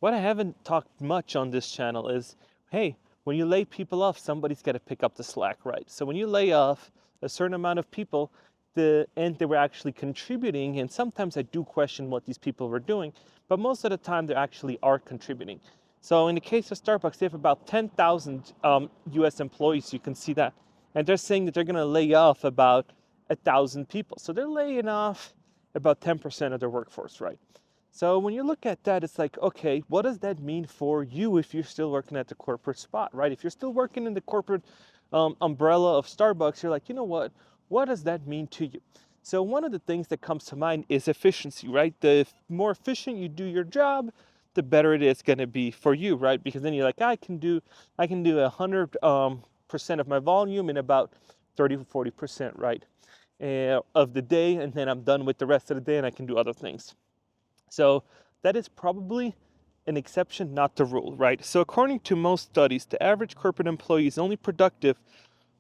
what I haven't talked much on this channel is, hey, when you lay people off, somebody's got to pick up the slack, right? So when you lay off a certain amount of people, and they were actually contributing, and sometimes I do question what these people were doing, but most of the time they actually are contributing. So in the case of Starbucks, they have about 10,000 US employees, you can see that. And they're saying that they're gonna lay off about 1,000 people. So they're laying off about 10% of their workforce, right? So when you look at that, it's like, okay, what does that mean for you if you're still working at the corporate spot, right? If you're still working in the corporate umbrella of Starbucks, you're like, you know what does that mean to you? So one of the things that comes to mind is efficiency, right? The more efficient you do your job, the better it is going to be for you, right? Because then you're like, I can do 100% of my volume in about 30 to 40%, right? Of the day, and then I'm done with the rest of the day, and I can do other things. So that is probably an exception, not the rule, right? So according to most studies, the average corporate employee is only productive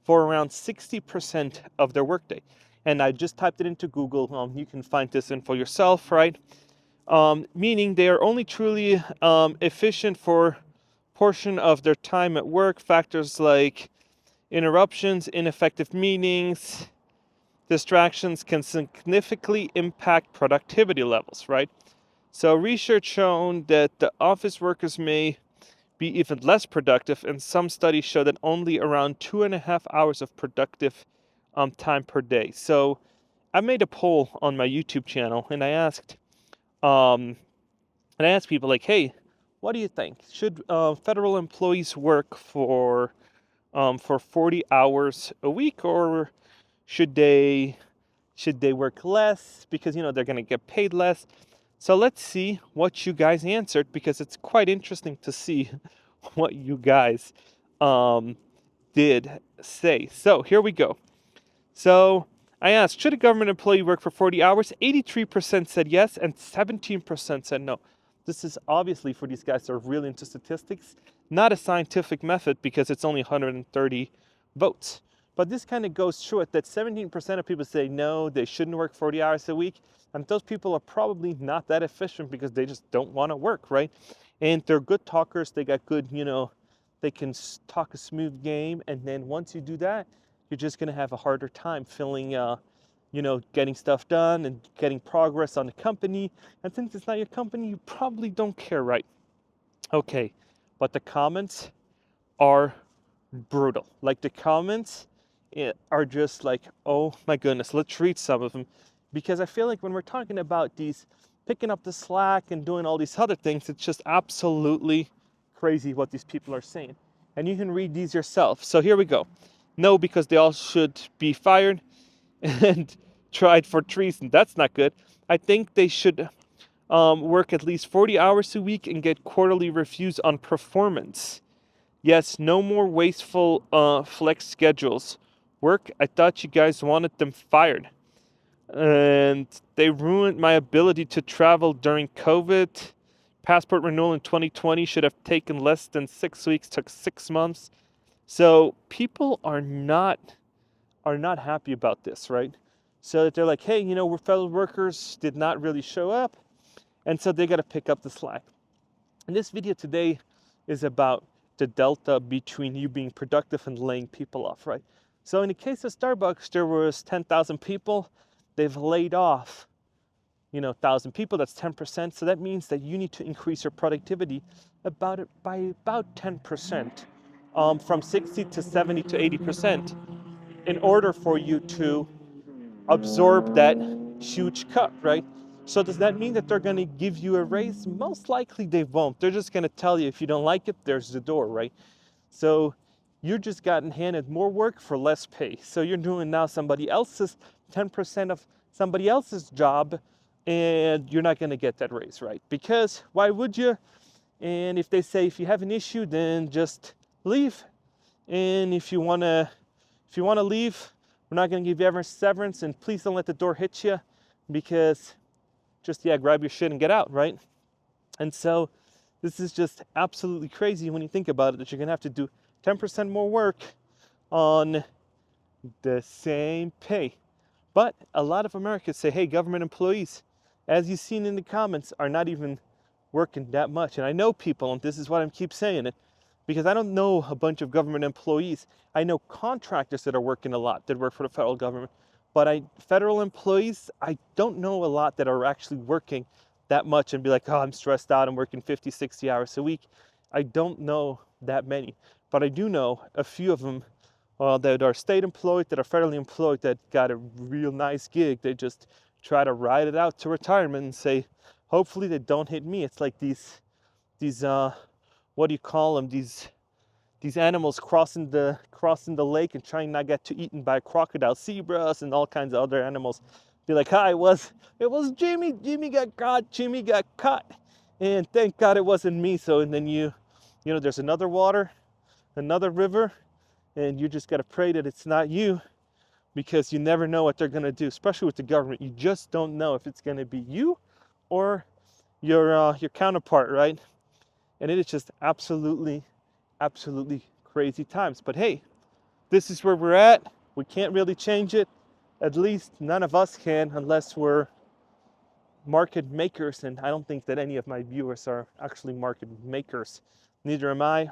for around 60% of their workday. And I just typed it into Google. You can find this info yourself, right? Meaning they are only truly efficient for portion of their time at work. Factors like interruptions, ineffective meetings, distractions can significantly impact productivity levels, right? So research shown that the office workers may be even less productive, and some studies show that only around 2.5 hours of productive time per day. So I made a poll on my YouTube channel, and um, I asked people like, hey, what do you think? Should federal employees work for 40 hours a week, or should they work less because they're going to get paid less? So let's see what you guys answered, because it's quite interesting to see what you guys um, did say. So here we go. So I asked, should a government employee work for 40 hours? 83% said yes, and 17% said no. This is obviously, for these guys that are really into statistics, not a scientific method, because it's only 130 votes. But this kind of goes through it that 17% of people say no, they shouldn't work 40 hours a week. And those people are probably not that efficient because they just don't want to work, right? And they're good talkers. They got good, they can talk a smooth game. And then once you do that, you're just going to have a harder time getting stuff done and getting progress on the company. And since it's not your company, you probably don't care, right? Okay, but the comments are brutal. Like, the comments are just like, oh my goodness, let's read some of them. Because I feel like when we're talking about these picking up the slack and doing all these other things, it's just absolutely crazy what these people are saying. And you can read these yourself. So here we go. No, because they all should be fired and tried for treason. That's not good. I think they should work at least 40 hours a week and get quarterly reviews on performance. Yes, no more wasteful flex schedules. Work, I thought you guys wanted them fired. And they ruined my ability to travel during COVID. Passport renewal in 2020 should have taken less than 6 weeks, took 6 months. So people are not happy about this, right? So they're like, hey, we're fellow workers, did not really show up, and so they got to pick up the slack. And this video today is about the delta between you being productive and laying people off, right? So in the case of Starbucks, there was 10,000 people. They've laid off, 1,000 people. That's 10%. So that means that you need to increase your productivity by about 10%, from 60 to 70 to 80%, in order for you to absorb that huge cut, right? So does that mean that they're going to give you a raise? Most likely they won't. They're just going to tell you, if you don't like it, there's the door, right? So you're just gotten handed more work for less pay. So you're doing now somebody else's 10% of somebody else's job, and you're not going to get that raise, right? Because why would you? And if they say, if you have an issue, then just leave. And if you want to leave, we're not going to give you ever severance, and please don't let the door hit you, because just, grab your shit and get out, right? And so this is just absolutely crazy when you think about it, that you're going to have to do 10% more work on the same pay. But a lot of Americans say, hey, government employees, as you've seen in the comments, are not even working that much. And I know people, and this is what I keep saying it, because I don't know a bunch of government employees. I know contractors that are working a lot, that work for the federal government. But federal employees, I don't know a lot that are actually working that much and be like, oh, I'm stressed out, I'm working 50, 60 hours a week. I don't know that many. But I do know a few of them that are state employed, that are federally employed, that got a real nice gig. They just try to ride it out to retirement and say, hopefully they don't hit me. It's like these what do you call them? These animals crossing the lake and trying not to get too eaten by crocodile, zebras, and all kinds of other animals. Be like, hi, it was Jimmy. Jimmy got caught, and thank God it wasn't me. So, and then you know, there's another water, another river, and you just gotta pray that it's not you, because you never know what they're gonna do. Especially with the government, you just don't know if it's gonna be you or your counterpart, right? And it is just absolutely crazy times. But hey, this is where we're at. We can't really change it. At least none of us can, unless we're market makers. And I don't think that any of my viewers are actually market makers. Neither am I.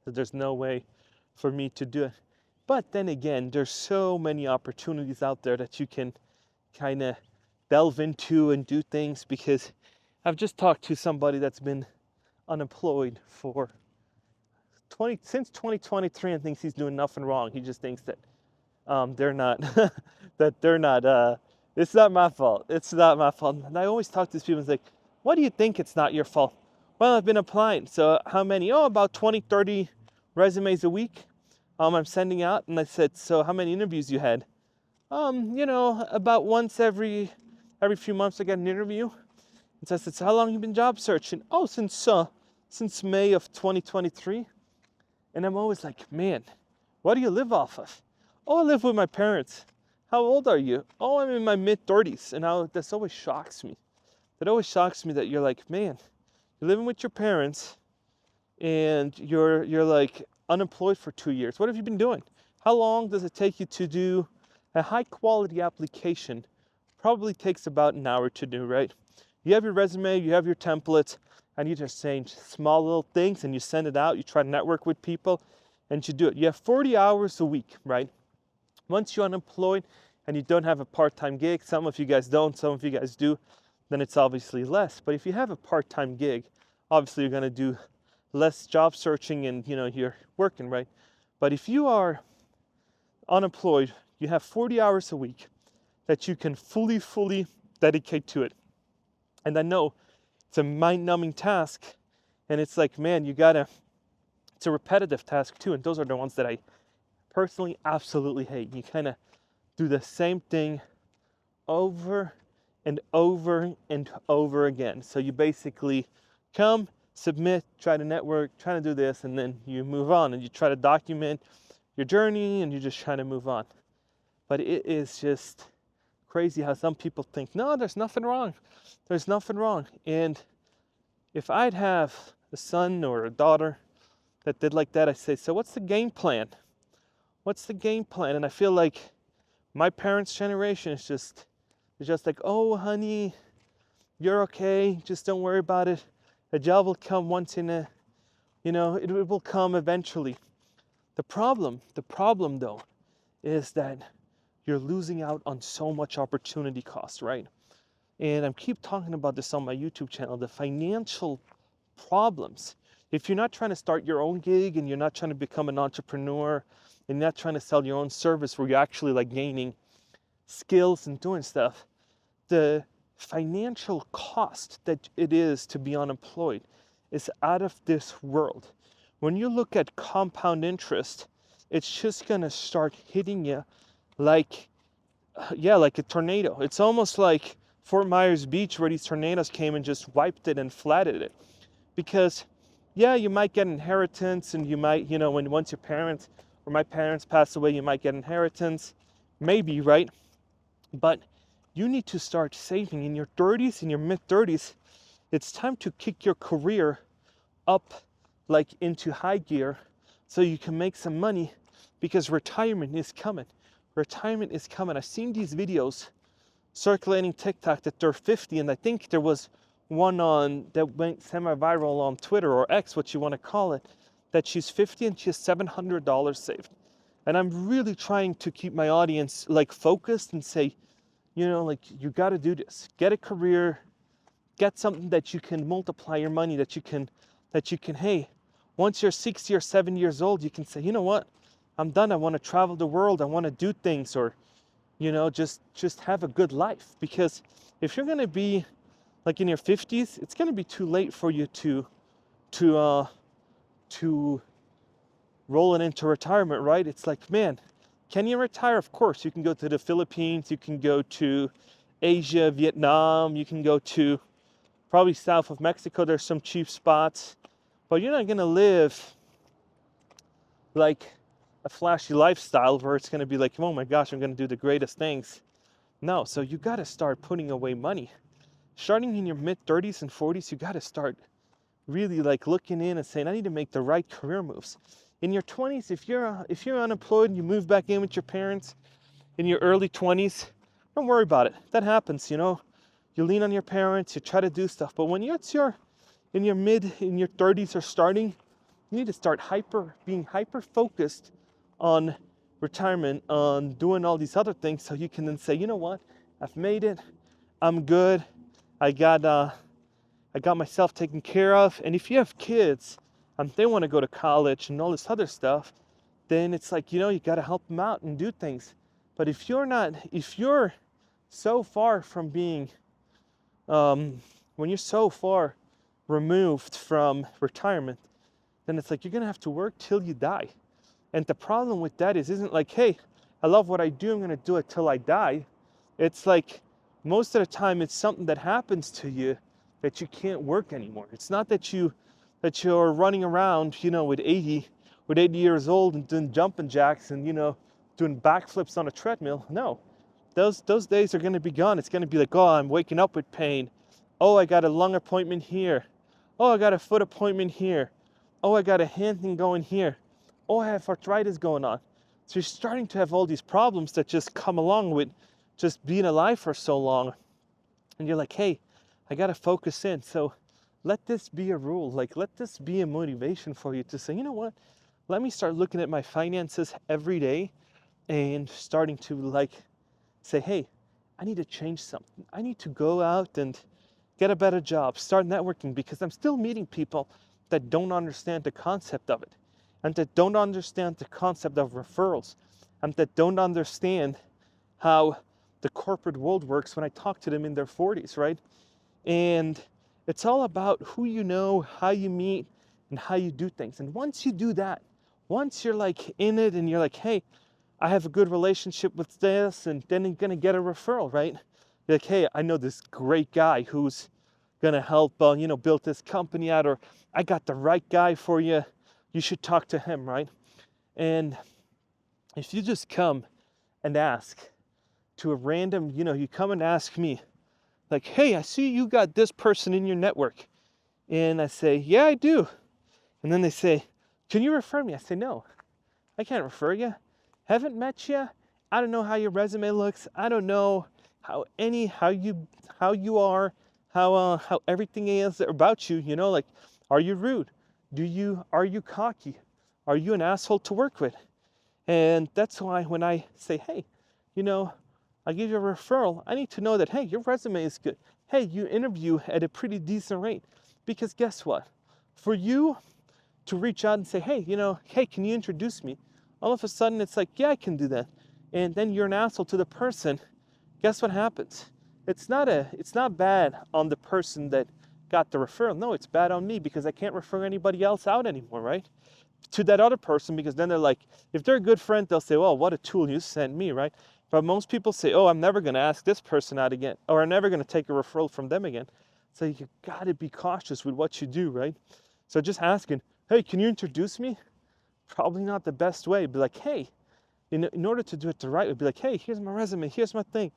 So there's no way for me to do it. But then again, there's so many opportunities out there that you can kind of delve into and do things, because I've just talked to somebody that's been unemployed for since 2023 and thinks he's doing nothing wrong. He just thinks that they're not it's not my fault. It's not my fault. And I always talk to these people and say, why do you think it's not your fault? Well, I've been applying. So how many? Oh, about 20, 30 resumes a week I'm sending out. And I said, so how many interviews you had? You know, about once every few months I get an interview. And so I said, so how long have you been job searching? Oh, since May of 2023. And I'm always like, man, what do you live off of? Oh, I live with my parents. How old are you? Oh, I'm in my mid-30s. And this always shocks me. It always shocks me that you're like, man, you're living with your parents and you're like unemployed for 2 years. What have you been doing? How long does it take you to do a high quality application? Probably takes about an hour to do, right? You have your resume, you have your templates, and you just change small little things and you send it out. You try to network with people and you do it. You have 40 hours a week, right? Once you're unemployed and you don't have a part-time gig, some of you guys don't, some of you guys do, then it's obviously less. But if you have a part-time gig, obviously you're going to do less job searching and, you know, you're working, right? But if you are unemployed, you have 40 hours a week that you can fully dedicate to it. And I know it's a mind-numbing task, and it's like, man, it's a repetitive task too, and those are the ones that I personally absolutely hate. You kind of do the same thing over and over and over again. So you basically come, submit, try to network, try to do this, and then you move on, and you try to document your journey, and you just try to move on. But it is just crazy how some people think, no, there's nothing wrong. There's nothing wrong. And if I'd have a son or a daughter that did like that, I say, so what's the game plan? What's the game plan? And I feel like my parents' generation is just like, oh, honey, you're okay. Just don't worry about it. A job will come once in a, you know, it will come eventually. The problem though, is that you're losing out on so much opportunity cost, right? And I keep talking about this on my YouTube channel, the financial problems. If you're not trying to start your own gig and you're not trying to become an entrepreneur and you're not trying to sell your own service where you're actually like gaining skills and doing stuff, the financial cost that it is to be unemployed is out of this world. When you look at compound interest, it's just gonna start hitting you like a tornado. It's almost like Fort Myers Beach, where these tornadoes came and just wiped it and flattened it. Because yeah, you might get inheritance, and you might, you know, once your parents or my parents pass away, you might get inheritance, maybe, right? But you need to start saving in your 30s, in your mid-30s. It's time to kick your career up like into high gear so you can make some money, because retirement is coming. Retirement is coming. I've seen these videos circulating TikTok that they're 50, and I think there was one on that went semi-viral on Twitter or X, what you want to call it, that she's 50 and she has $700 saved. And I'm really trying to keep my audience like focused and say, like you got to do this. Get a career, get something that you can multiply your money, that you can, hey, once you're 60 or 70 years old, you can say, you know what, I'm done. I want to travel the world. I want to do things, or, just have a good life. Because if you're going to be like in your 50s, it's going to be too late for you to roll it into retirement, right? It's like, man, can you retire? Of course, you can go to the Philippines, you can go to Asia, Vietnam, you can go to probably south of Mexico. There's some cheap spots, but you're not going to live like a flashy lifestyle where it's going to be like, oh my gosh, I'm going to do the greatest things. No, so you got to start putting away money. Starting in your mid 30s and 40s, you got to start really like looking in and saying, I need to make the right career moves. In your 20s, if you're unemployed and you move back in with your parents in your early 20s, don't worry about it. That happens, You lean on your parents, you try to do stuff. But when you're in your 30s or starting, you need to start being hyper focused on retirement, on doing all these other things, so you can then say, you know what, I've made it, I'm good, I got myself taken care of. And if you have kids and they want to go to college and all this other stuff, then it's like, you got to help them out and do things. But if you're so far from being, when you're so far removed from retirement, then it's like you're going to have to work till you die. And the problem with that isn't like, hey, I love what I do, I'm going to do it till I die. It's like most of the time it's something that happens to you that you can't work anymore. It's not that you're running around, with 80 years old and doing jumping jacks and, doing backflips on a treadmill. No. Those days are going to be gone. It's going to be like, oh, I'm waking up with pain. Oh, I got a lung appointment here. Oh, I got a foot appointment here. Oh, I got a hand thing going here. Oh, I have arthritis going on. So you're starting to have all these problems that just come along with just being alive for so long. And you're like, hey, I got to focus in. So let this be a rule. Like, let this be a motivation for you to say, you know what? Let me start looking at my finances every day and starting to like say, hey, I need to change something. I need to go out and get a better job, start networking, because I'm still meeting people that don't understand the concept of it, and that don't understand the concept of referrals, and that don't understand how the corporate world works when I talk to them in their 40s, right? And it's all about who you know, how you meet, and how you do things. And once you do that, once you're like in it and you're like, hey, I have a good relationship with this, and then you're gonna get a referral, right? You're like, hey, I know this great guy who's gonna help, build this company out, or I got the right guy for you. You should talk to him, right? And if you just come and ask to a random, you come and ask me, like, hey, I see you got this person in your network. And I say, yeah, I do. And then they say, can you refer me? I say, no, I can't refer you. Haven't met you. I don't know how your resume looks. I don't know how you are, how everything is about you. Like, are you rude? Are you cocky? Are you an asshole to work with? And that's why when I say, hey, I give you a referral, I need to know that, hey, your resume is good. Hey, you interview at a pretty decent rate. Because guess what? For you to reach out and say, hey, hey, can you introduce me? All of a sudden it's like, yeah, I can do that. And then you're an asshole to the person. Guess what happens? It's not bad on the person that got the referral. No, it's bad on me, because I can't refer anybody else out anymore, right? To that other person, because then they're like, if they're a good friend, they'll say, well, what a tool you sent me, right? But most people say, oh, I'm never going to ask this person out again, or I'm never going to take a referral from them again. So you got to be cautious with what you do, right? So just asking, hey, can you introduce me? Probably not the best way. Be like, hey, in order to do it the right way, be like, hey, here's my resume, here's my thing.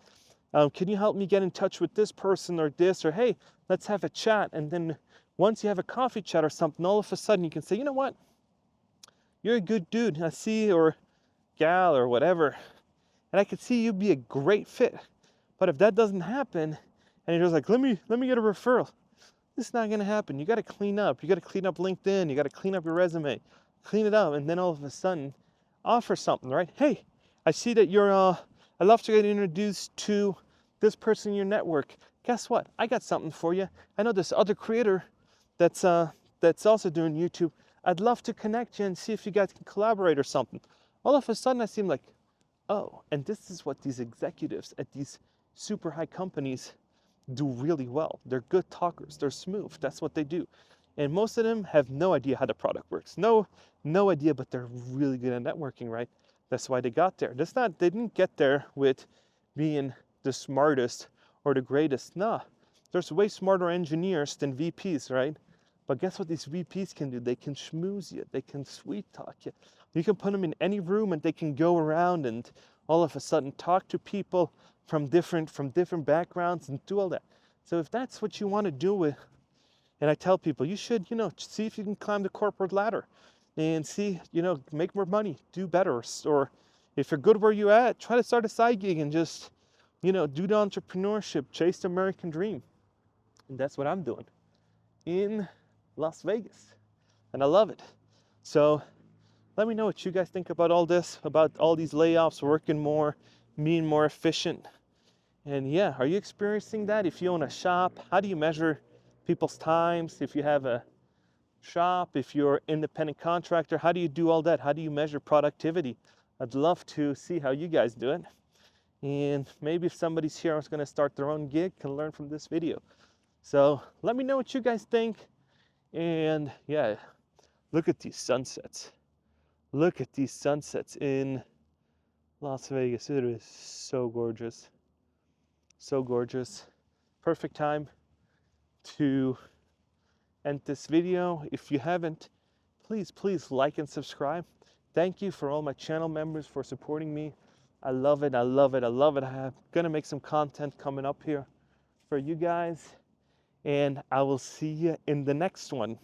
Can you help me get in touch with this person or this? Or hey, let's have a chat. And then once you have a coffee chat or something, all of a sudden you can say, you know what? You're a good dude, I see, or gal or whatever, and I could see you'd be a great fit. But if that doesn't happen, and you're just like, let me get a referral. It's not gonna happen. You gotta clean up. You gotta clean up LinkedIn. You gotta clean up your resume. Clean it up, and then all of a sudden, offer something, right? Hey, I see that you're. I love to get introduced to this person in your network. Guess what? I got something for you. I know this other creator that's also doing YouTube. I'd love to connect you and see if you guys can collaborate or something. All of a sudden, I seem like, oh, and this is what these executives at these super high companies do really well. They're good talkers. They're smooth. That's what they do. And most of them have no idea how the product works. No idea, but they're really good at networking, right? That's why they got there. They didn't get there with being the smartest or the greatest. Nah, there's way smarter engineers than VPs, right? But guess what these VPs can do? They can schmooze you. They can sweet talk you. You can put them in any room and they can go around and all of a sudden talk to people from different backgrounds and do all that. So if that's what you want to do with, and I tell people you should, see if you can climb the corporate ladder and see, make more money, do better. Or if you're good where you at, try to start a side gig and just, do the entrepreneurship, chase the American dream. And that's what I'm doing in Las Vegas. And I love it. So let me know what you guys think about all this, about all these layoffs, working more, being more efficient. And yeah, are you experiencing that? If you own a shop, how do you measure people's times? If you have a shop, if you're an independent contractor, how do you do all that? How do you measure productivity? I'd love to see how you guys do it. And maybe if somebody's here who's going to start their own gig can learn from this video. So let me know what you guys think. And yeah, look at these sunsets. Look at these sunsets in Las Vegas. It is so gorgeous. So gorgeous. Perfect time to end this video. If you haven't, please like and subscribe. Thank you for all my channel members for supporting me. I love it. I love it. I love it. I'm gonna make some content coming up here for you guys, and I will see you in the next one.